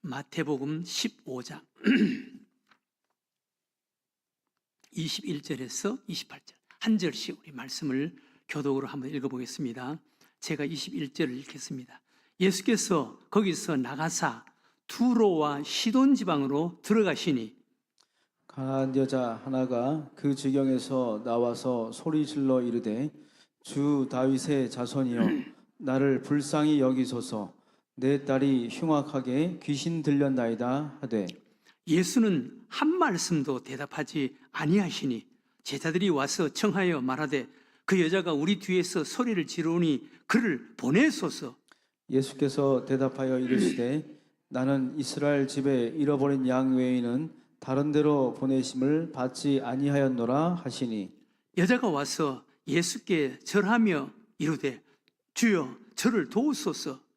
마태복음 15장 21절에서 28절 한 절씩 우리 말씀을 교독으로 한번 읽어보겠습니다. 제가 21절을 읽겠습니다. 예수께서 거기서 나가사 두로와 시돈 지방으로 들어가시니 가난한 여자 하나가 그 지경에서 나와서 소리질러 이르되 주 다윗의 자손이여 나를 불쌍히 여기소서 내 딸이 흉악하게 귀신 들렸나이다 하되 예수는 한 말씀도 대답하지 아니하시니 제자들이 와서 청하여 말하되 그 여자가 우리 뒤에서 소리를 지르니 그를 보내소서. 예수께서 대답하여 이르시되 나는 이스라엘 집에 잃어버린 양 외에는 다른 데로 보내심을 받지 아니하였노라 하시니 여자가 와서 예수께 절하며 이르되 주여 저를 도우소서.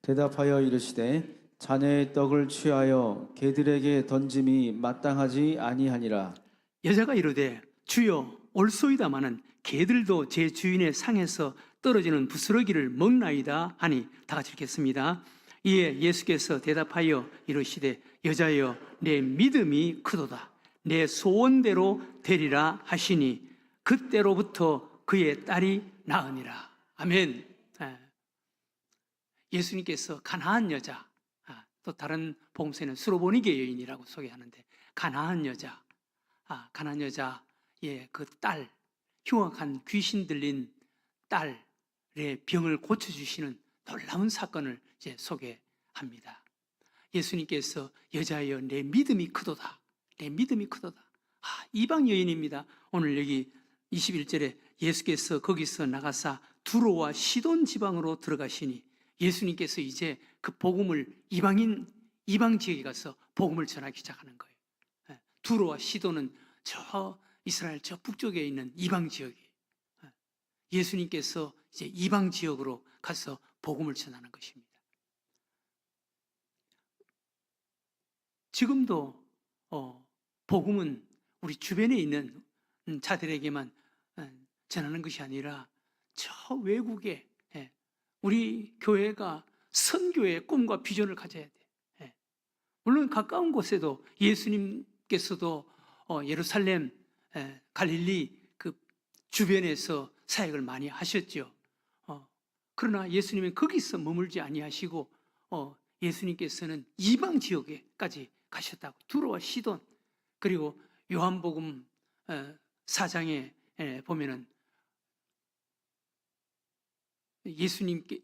대답하여 이르시되 자네의 떡을 취하여 개들에게 던짐이 마땅하지 아니하니라. 여자가 이르되 주여 올소이다마는 개들도 제 주인의 상에서 떨어지는 부스러기를 먹나이다 하니 다 같이 읽겠습니다. 이에 예수께서 대답하여 이르시되 여자여 내 믿음이 크도다 내 소원대로 되리라 하시니 그때로부터 그의 딸이 나으니라. 아멘. 예수님께서 가나안 여자, 또 다른 복음서에는 수로보니게 여인이라고 소개하는데 가나안 여자, 가나안 여자의 그 딸, 흉악한 귀신 들린 딸의 병을 고쳐주시는 놀라운 사건을 이제 소개합니다. 예수님께서 여자여 내 믿음이 크도다, 내 믿음이 크도다. 이방 여인입니다. 오늘 여기 21절에 예수께서 거기서 나가사 두로와 시돈 지방으로 들어가시니 예수님께서 이제 그 복음을 이방 지역에 가서 복음을 전하기 시작하는 거예요. 두로와 시돈은 저 이스라엘 저 북쪽에 있는 이방 지역이에요. 예수님께서 이제 이방 지역으로 가서 복음을 전하는 것입니다. 지금도 복음은 우리 주변에 있는 자들에게만 전하는 것이 아니라 저 외국에 우리 교회가 선교의 꿈과 비전을 가져야 돼. 물론 가까운 곳에도 예수님께서도 예루살렘, 갈릴리 그 주변에서 사역을 많이 하셨죠. 그러나 예수님은 거기서 머물지 아니하시고 예수님께서는 이방 지역에까지 가셨다고. 두로와 시돈, 그리고 요한복음 4장에 보면은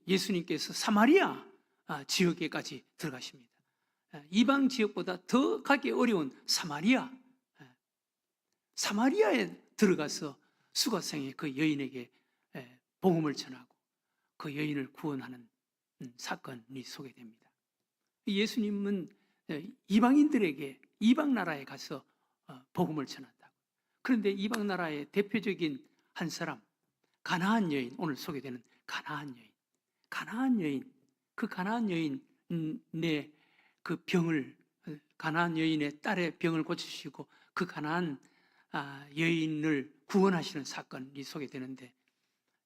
예수님께서 사마리아 지역에까지 들어가십니다. 이방 지역보다 더 가기 어려운 사마리아에 들어가서 수가성의 그 여인에게 복음을 전하고 그 여인을 구원하는 사건이 소개됩니다. 예수님은 이방인들에게 이방 나라에 가서 복음을 전한다고. 그런데 이방 나라의 대표적인 한 사람, 가나안 여인, 오늘 소개되는 가나안 여인, 그 가나안 여인의 그 병을, 가나안 여인의 딸의 병을 고치시고 그 가나안 여인을 구원하시는 사건이 소개되는데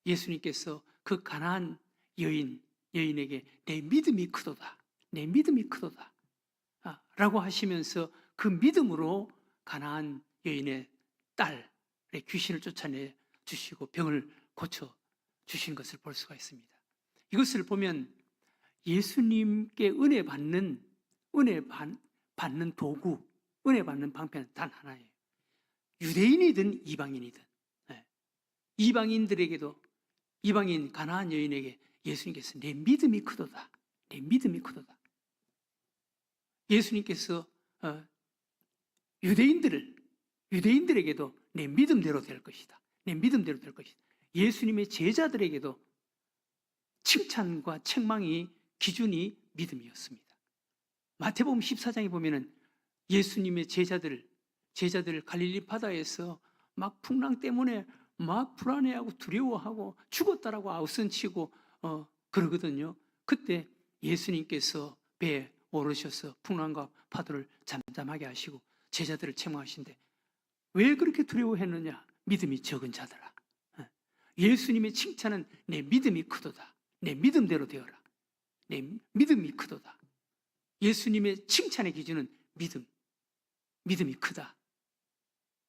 예수님께서 그 가나안 여인에게 내 믿음이 크도다, 내 믿음이 크도다 라고 하시면서 그 믿음으로 가나안 여인의 딸의 귀신을 쫓아내 주시고 병을 고쳐 주신 것을 볼 수가 있습니다. 이것을 보면 예수님께 은혜 받는 도구, 은혜 받는 방편은 단 하나예요. 유대인이든 이방인이든 이방인들에게도 이방인 가나안 여인에게 예수님께서 내 믿음이 크도다, 내 믿음이 크도다. 예수님께서 유대인들에게도 내 믿음대로 될 것이다, 내 믿음대로 될 것이다. 예수님의 제자들에게도 칭찬과 책망이 기준이 믿음이었습니다. 마태복음 14장에 보면은 예수님의 제자들 갈릴리 바다에서 막 풍랑 때문에 막 불안해하고 두려워하고 죽었다라고 아우성치고 그러거든요. 그때 예수님께서 배에 오르셔서 풍랑과 파도를 잠잠하게 하시고 제자들을 책망하신데 왜 그렇게 두려워했느냐? 믿음이 적은 자들아. 예수님의 칭찬은 내 믿음이 크도다, 내 믿음대로 되어라, 내 믿음이 크도다. 예수님의 칭찬의 기준은 믿음, 믿음이 크다.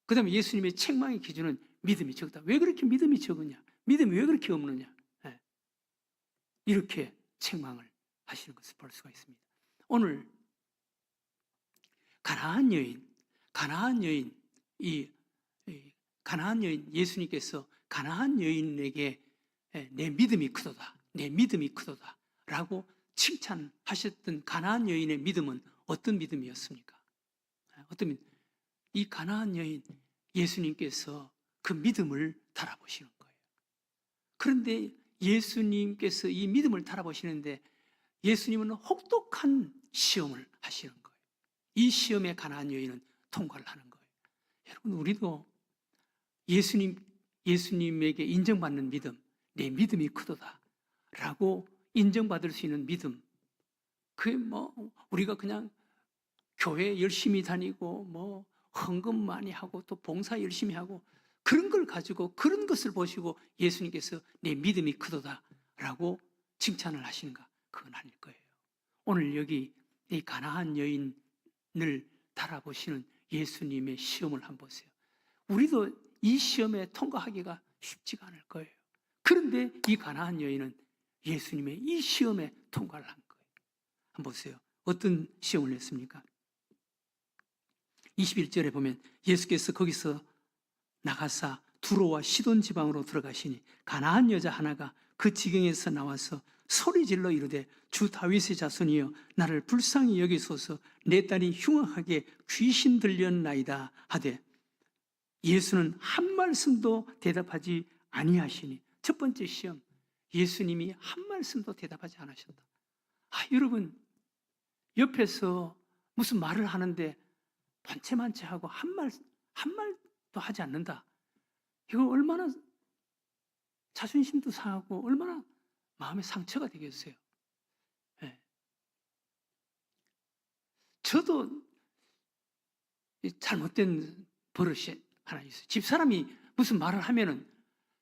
그 다음에 예수님의 책망의 기준은 믿음이 적다. 왜 그렇게 믿음이 적으냐? 믿음이 왜 그렇게 없느냐? 예. 이렇게 책망을 하시는 것을 볼 수가 있습니다. 오늘 가나안 여인, 가나안 여인 예수님께서 가나안 여인에게 내 믿음이 크도다, 내 믿음이 크도다 라고 칭찬하셨던 가나안 여인의 믿음은 어떤 믿음이었습니까? 이 가나안 여인 예수님께서 그 믿음을 달아보시는 거예요. 그런데 예수님께서 이 믿음을 달아보시는데 예수님은 혹독한 시험을 하시는 거예요. 이 시험에 가나안 여인은 통과를 하는 거예요. 여러분, 우리도 예수님에게 인정받는 믿음, 내 믿음이 크도다 라고 인정받을 수 있는 믿음, 그게 우리가 그냥 교회 열심히 다니고 헌금 많이 하고 또 봉사 열심히 하고 그런 걸 가지고 그런 것을 보시고 예수님께서 내 믿음이 크도다 라고 칭찬을 하시는가? 그건 아닐 거예요. 오늘 여기 이 가나안 여인을 달아보시는 예수님의 시험을 한번 보세요. 우리도 이 시험에 통과하기가 쉽지가 않을 거예요. 그런데 이 가나안 여인은 예수님의 이 시험에 통과를 한 거예요. 한번 보세요. 어떤 시험을 냈습니까? 21절에 보면 예수께서 거기서 나가사 두로와 시돈 지방으로 들어가시니 가나안 여자 하나가 그 지경에서 나와서 소리질러 이르되 주 다윗의 자손이여 나를 불쌍히 여기소서 내 딸이 흉악하게 귀신 들렸나이다 하되 예수는 한 말씀도 대답하지 아니하시니. 첫 번째 시험, 예수님이 한 말씀도 대답하지 않으셨다. 여러분, 옆에서 무슨 말을 하는데 반체만체하고 한 말도 하지 않는다. 이거 얼마나 자존심도 상하고 얼마나 마음의 상처가 되겠어요. 네. 저도 잘못된 버릇이 하나 있어요. 집사람이 무슨 말을 하면은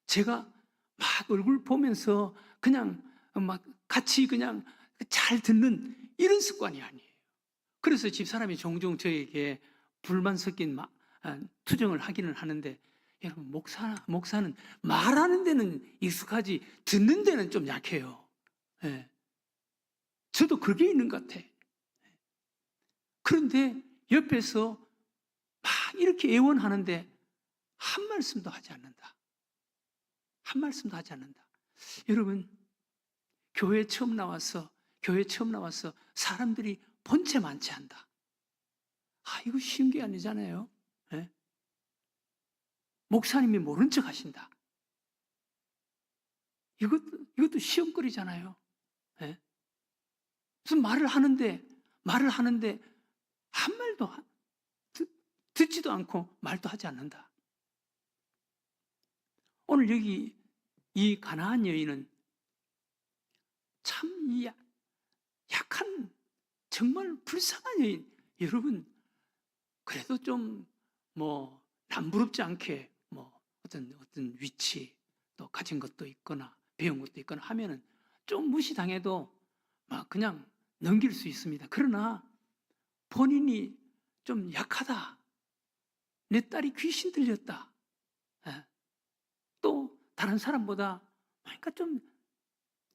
제가 막 얼굴 보면서 그냥 막 같이 그냥 잘 듣는 이런 습관이 아니에요. 그래서 집사람이 종종 저에게 불만 섞인 투정을 하기는 하는데, 여러분, 목사는 말하는 데는 익숙하지 듣는 데는 좀 약해요. 네. 저도 그게 있는 것 같아. 그런데 옆에서 막 이렇게 애원하는데 한 말씀도 하지 않는다. 한 말씀도 하지 않는다. 여러분, 교회 처음 나와서 사람들이 본체 많지 않다. 이거 쉬운 게 아니잖아요. 네? 목사님이 모른 척 하신다. 이것도 시험거리잖아요. 네? 무슨 말을 하는데 한 말도 듣지도 않고 말도 하지 않는다. 오늘 여기 이 가나안 여인은 참 약한, 정말 불쌍한 여인. 여러분, 그래도 좀 남부럽지 않게 어떤 위치 또 가진 것도 있거나 배운 것도 있거나 하면은 좀 무시당해도 막 그냥 넘길 수 있습니다. 그러나 본인이 좀 약하다, 내 딸이 귀신 들렸다, 또 다른 사람보다 그러니까 좀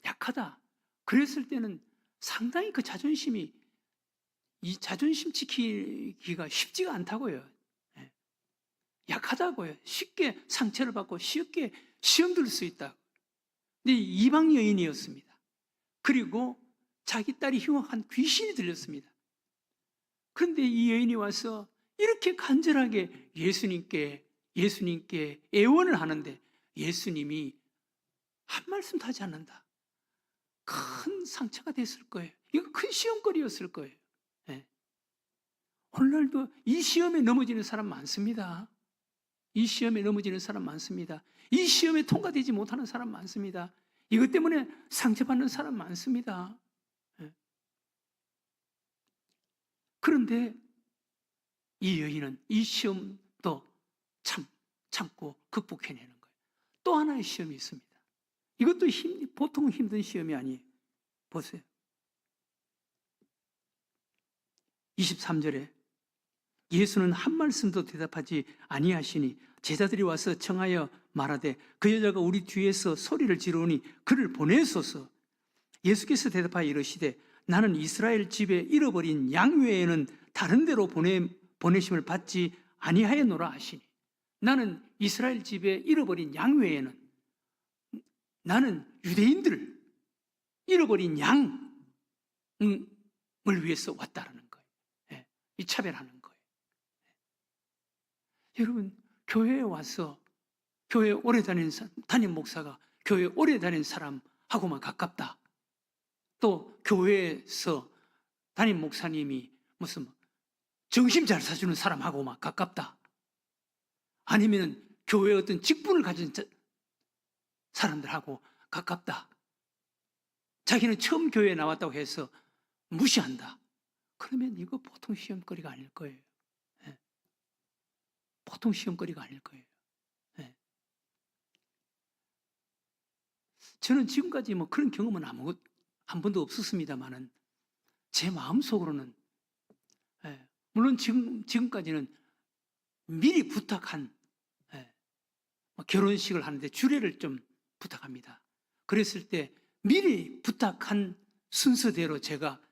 약하다, 그랬을 때는 상당히 그 자존심 지키기가 쉽지가 않다고요. 약하다고요. 쉽게 상처를 받고 쉽게 시험 들 수 있다. 근데 이방 여인이었습니다. 그리고 자기 딸이 흉악한 귀신이 들렸습니다. 그런데 이 여인이 와서 이렇게 간절하게 예수님께 애원을 하는데 예수님이 한 말씀도 하지 않는다. 큰 상처가 됐을 거예요. 이거 큰 시험거리였을 거예요. 네. 오늘날도 이 시험에 넘어지는 사람 많습니다. 이 시험에 넘어지는 사람 많습니다. 이 시험에 통과되지 못하는 사람 많습니다. 이것 때문에 상처받는 사람 많습니다. 네. 그런데 이 여인은 이 시험도 참고 극복해내는 거예요. 또 하나의 시험이 있습니다. 이것도 보통 힘든 시험이 아니에요. 보세요. 23절에 예수는 한 말씀도 대답하지 아니하시니 제자들이 와서 청하여 말하되 그 여자가 우리 뒤에서 소리를 지르니 그를 보내소서. 예수께서 대답하여 이르시되 나는 이스라엘 집에 잃어버린 양 외에는 다른 데로 보내심을 받지 아니하였노라 하시니, 나는 이스라엘 집에 잃어버린 양 외에는, 나는 유대인들 잃어버린 양을 위해서 왔다라는 거예요. 예, 이 차별하는 거예요. 여러분, 교회에 와서 교회 오래 다니는 담임 목사가 교회 오래 다니는 사람하고만 가깝다. 또 교회에서 담임 목사님이 무슨 정신 잘 사주는 사람하고만 가깝다. 아니면 교회에 어떤 직분을 가진 사람들하고 가깝다. 자기는 처음 교회에 나왔다고 해서 무시한다. 그러면 이거 보통 시험거리가 아닐 거예요. 예. 보통 시험거리가 아닐 거예요. 예. 저는 지금까지 뭐 그런 경험은 한 번도 없었습니다만은 제 마음속으로는, 예, 물론 지금까지는 미리 부탁한, 뭐 결혼식을 하는데 주례를 좀 부탁합니다. 그랬을 때 미리 부탁한 순서대로 제가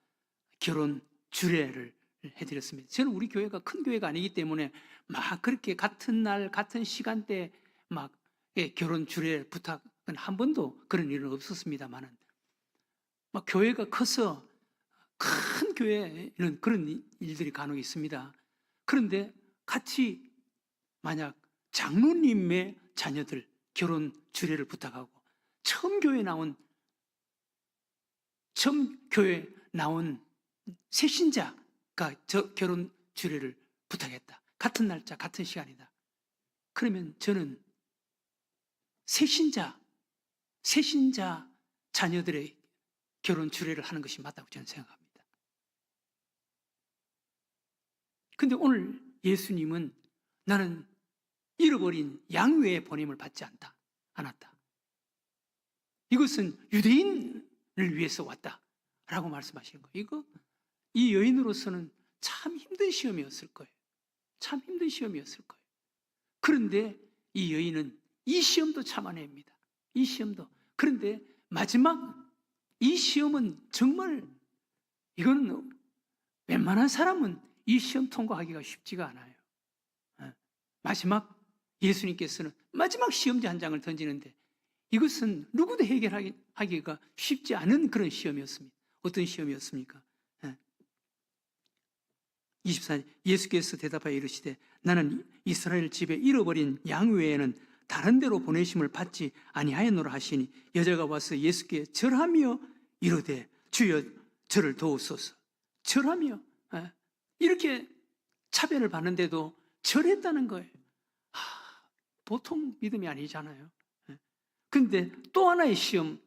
결혼 주례를 해드렸습니다. 저는 우리 교회가 큰 교회가 아니기 때문에 막 그렇게 같은 날 같은 시간대 막 결혼 주례 부탁은 한 번도 그런 일은 없었습니다만은, 막 교회가 커서 큰 교회는 그런 일들이 간혹 있습니다. 그런데 같이 만약 장로님의 자녀들 결혼 주례를 부탁하고 처음 교회 나온 새신자가 저 결혼 주례를 부탁했다. 같은 날짜, 같은 시간이다. 그러면 저는 새신자 자녀들의 결혼 주례를 하는 것이 맞다고 저는 생각합니다. 근데 오늘 예수님은 나는 잃어버린 양 외에 보냄을 받지 않았다. 이것은 유대인을 위해서 왔다라고 말씀하시는 거예요. 이 여인으로서는 참 힘든 시험이었을 거예요. 참 힘든 시험이었을 거예요. 그런데 이 여인은 이 시험도 참아냅니다. 이 시험도. 그런데 마지막 이 시험은 정말, 이거는 웬만한 사람은 이 시험 통과하기가 쉽지가 않아요. 마지막 예수님께서는 마지막 시험지 한 장을 던지는데 이것은 누구도 해결하기가 쉽지 않은 그런 시험이었습니다. 어떤 시험이었습니까? 24절, 예수께서 대답하여 이르시되 나는 이스라엘 집에 잃어버린 양 외에는 다른 데로 보내심을 받지 아니하였노라 하시니, 여자가 와서 예수께 절하며 이르되 주여 저를 도우소서. 절하며, 이렇게 차별을 받는데도 절했다는 거예요. 보통 믿음이 아니잖아요. 그런데 또 하나의 시험이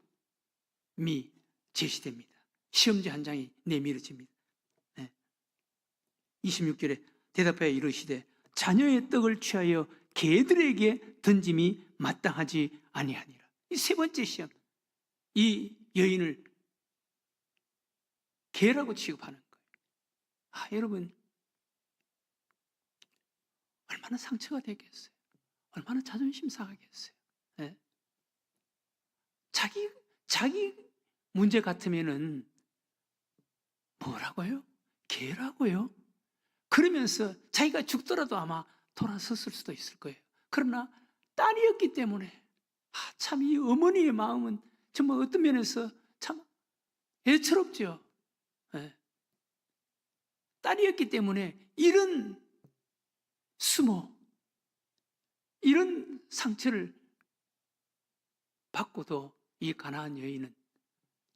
제시됩니다. 시험지 한 장이 내밀어집니다. 26절에 대답하여 이르시되 자녀의 떡을 취하여 개들에게 던짐이 마땅하지 아니하니라. 이 세 번째 시험, 이 여인을 개라고 취급하는 거예요. 여러분, 얼마나 상처가 되겠어요? 얼마나 자존심 상하겠어요? 네? 자기 문제 같으면은 뭐라고요? 개라고요? 그러면서 자기가 죽더라도 아마 돌아섰을 수도 있을 거예요. 그러나 딸이었기 때문에 참 이 어머니의 마음은 정말 어떤 면에서 참 애처롭죠. 네. 딸이었기 때문에 이런 수모, 이런 상처를 받고도 이 가나안 여인은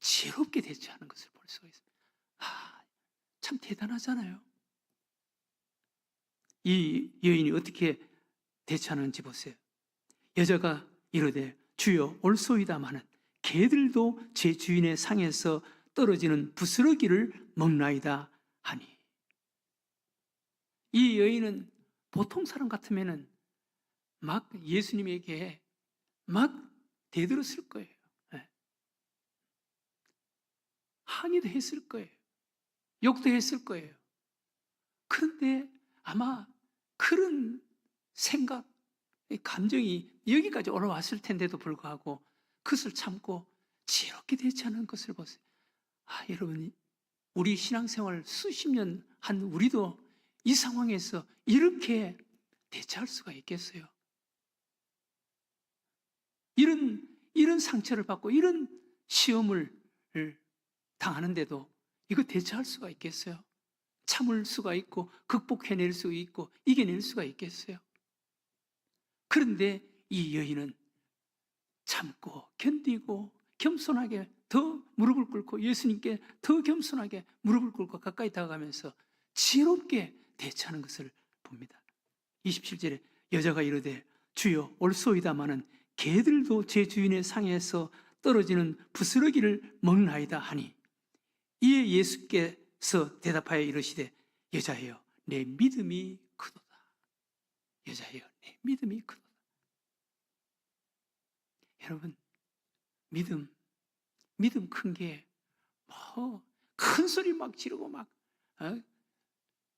지혜롭게 대처하는 것을 볼 수가 있습니다. 참 대단하잖아요. 이 여인이 어떻게 대처하는지 보세요. 여자가 이르되 주여 올소이다마는 개들도 제 주인의 상에서 떨어지는 부스러기를 먹나이다 하니. 이 여인은 보통 사람 같으면은 막 예수님에게 막 대들었을 거예요. 항의도 했을 거예요. 욕도 했을 거예요. 그런데 아마 그런 생각, 감정이 여기까지 올라왔을 텐데도 불구하고 그것을 참고 지혜롭게 대처하는 것을 보세요. 여러분, 우리 신앙생활 수십 년 한 우리도 이 상황에서 이렇게 대처할 수가 있겠어요? 이런 상처를 받고 이런 시험을 당하는데도 이거 대처할 수가 있겠어요? 참을 수가 있고 극복해낼 수 있고 이겨낼 수가 있겠어요? 그런데 이 여인은 참고 견디고 겸손하게 더 무릎을 꿇고 예수님께 더 겸손하게 무릎을 꿇고 가까이 다가가면서 지혜롭게 대처하는 것을 봅니다. 27절에 여자가 이르되 주여 올소이다마는 개들도 제 주인의 상에서 떨어지는 부스러기를 먹나이다 하니 이에 예수께서 대답하여 이르시되 여자여 내 믿음이 크도다. 여자여 내 믿음이 크도다. 여러분, 믿음 큰 게 큰 소리 막 지르고 막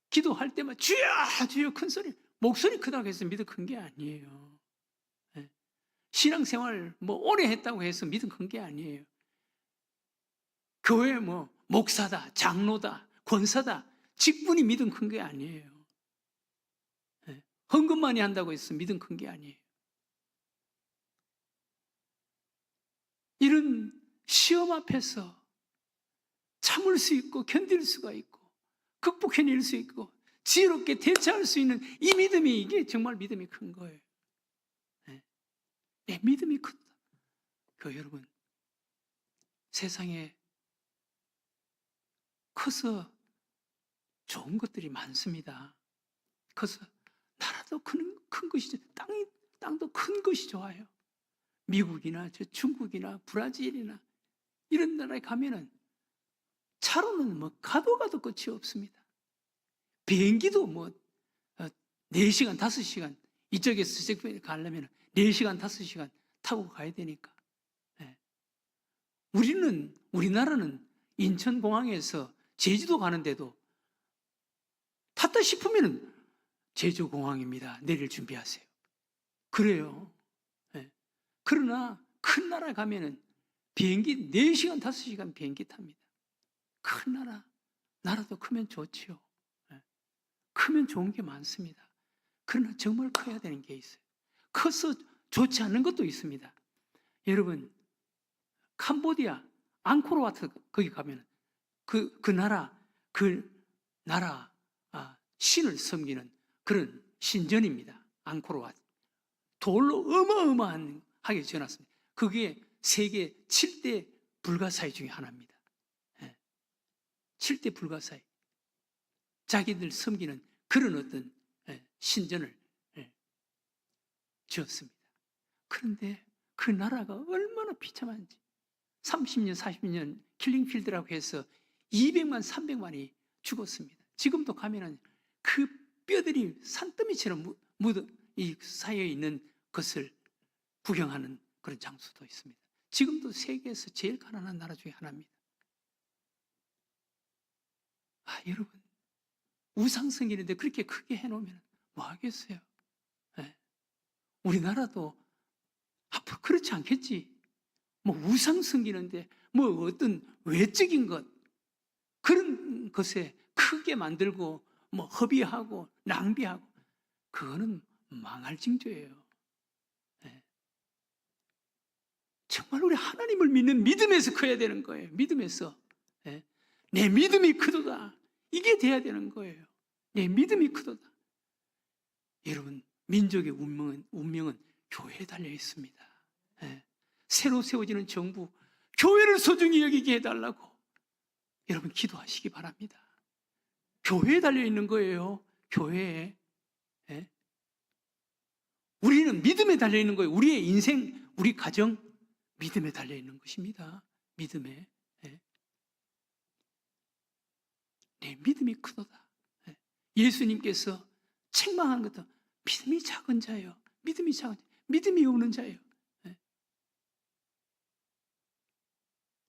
기도할 때만 주여 주여 큰 소리, 목소리 크다고 해서 믿음 큰 게 아니에요. 신앙생활 오래 했다고 해서 믿음 큰 게 아니에요. 교회 목사다, 장로다, 권사다, 직분이 믿음 큰 게 아니에요. 헌금 많이 한다고 해서 믿음 큰 게 아니에요. 이런 시험 앞에서 참을 수 있고 견딜 수가 있고 극복해낼 수 있고 지혜롭게 대처할 수 있는 이 믿음이, 이게 정말 믿음이 큰 거예요. 내 믿음이 크다. 여러분, 세상에 커서 좋은 것들이 많습니다. 커서 나라도 큰 것이, 땅도 큰 것이 좋아요. 미국이나 중국이나 브라질이나 이런 나라에 가면은 차로는 가도 끝이 없습니다. 비행기도 4시간, 5시간, 이쪽에서 저쪽에 가려면 4시간, 5시간 타고 가야 되니까. 우리나라는 인천공항에서 제주도 가는데도 탔다 싶으면 제주공항입니다. 내릴 준비하세요. 그래요. 그러나 큰 나라 가면은 비행기 4시간, 5시간 비행기 탑니다. 큰 나라도 크면 좋지요. 크면 좋은 게 많습니다. 그러나 정말 커야 되는 게 있어요. 커서 좋지 않은 것도 있습니다. 여러분, 캄보디아 앙코르와트 거기 가면 그 나라 신을 섬기는 그런 신전입니다. 앙코르와트. 돌로 어마어마하게 지어놨습니다. 그게 세계 7대 불가사의 중에 하나입니다. 7대 불가사의. 자기들 섬기는 그런 어떤 신전을 지었습니다. 그런데 그 나라가 얼마나 비참한지 30년, 40년 킬링필드라고 해서 200만, 300만이 죽었습니다. 지금도 가면은 그 뼈들이 산더미처럼 이 쌓여 있는 것을 구경하는 그런 장소도 있습니다. 지금도 세계에서 제일 가난한 나라 중에 하나입니다. 여러분, 우상성이는데 그렇게 크게 해놓으면 뭐 하겠어요? 우리나라도 앞으로 그렇지 않겠지. 우상 섬기는데 어떤 외적인 것, 그런 것에 크게 만들고 허비하고 낭비하고, 그거는 망할 징조예요. 정말 우리 하나님을 믿는 믿음에서 커야 되는 거예요. 믿음에서. 내 믿음이 크도다. 이게 돼야 되는 거예요. 내 믿음이 크도다. 여러분, 민족의 운명은 교회에 달려 있습니다. 새로 세워지는 정부, 교회를 소중히 여기게 해달라고 여러분 기도하시기 바랍니다. 교회에 달려 있는 거예요. 교회에. 우리는 믿음에 달려 있는 거예요. 우리의 인생, 우리 가정, 믿음에 달려 있는 것입니다. 믿음에. 내 믿음이 크도다. 예수님께서 책망한 것도 믿음이 작은 자예요. 믿음이 작은 자, 믿음이 없는 자예요.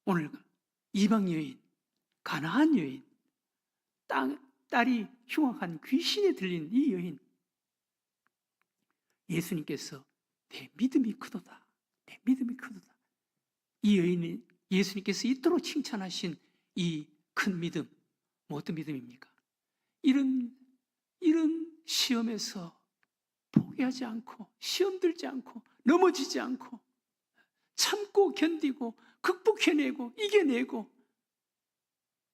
오늘 이방 여인, 가나안 여인, 딸이 흉악한 귀신에 들린 이 여인, 예수님께서 내 믿음이 크도다, 내 믿음이 크도다. 이 여인이 예수님께서 이토록 칭찬하신 이 큰 믿음, 뭐 어떤 믿음입니까? 이런 시험에서 포기하지 않고, 시험 들지 않고, 넘어지지 않고, 참고 견디고, 극복해내고, 이겨내고,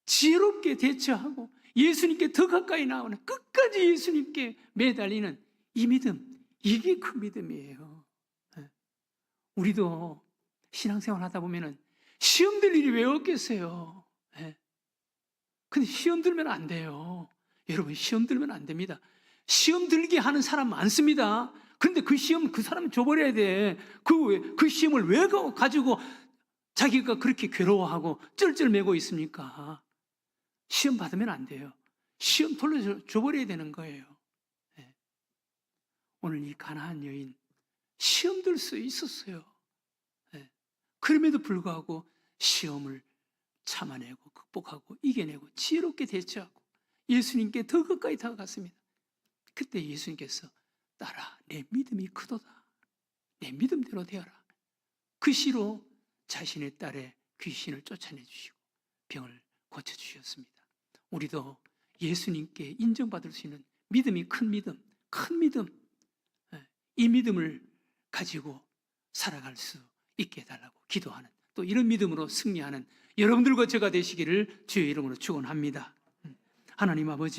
지혜롭게 대처하고, 예수님께 더 가까이 나오는, 끝까지 예수님께 매달리는 이 믿음, 이게 큰 믿음이에요. 우리도 신앙생활 하다 보면은 시험 들 일이 왜 없겠어요? 근데 시험 들면 안 돼요. 여러분, 시험 들면 안 됩니다. 시험 들게 하는 사람 많습니다. 근데 그 시험 그 사람 줘버려야 돼. 그 시험을 왜 가지고 자기가 그렇게 괴로워하고 쩔쩔매고 있습니까? 시험 받으면 안 돼요. 시험 돌려줘버려야 되는 거예요. 오늘 이 가나안 여인 시험 들 수 있었어요. 그럼에도 불구하고 시험을 참아내고 극복하고 이겨내고 지혜롭게 대처하고 예수님께 더 가까이 다가갔습니다. 그때 예수님께서 딸아, 내 믿음이 크도다, 내 믿음대로 되어라. 그 시로 자신의 딸의 귀신을 쫓아내 주시고 병을 고쳐주셨습니다. 우리도 예수님께 인정받을 수 있는 믿음이 큰 믿음, 이 믿음을 가지고 살아갈 수 있게 해달라고 기도하는, 또 이런 믿음으로 승리하는 여러분들과 제가 되시기를 주의 이름으로 축원합니다. 하나님 아버지,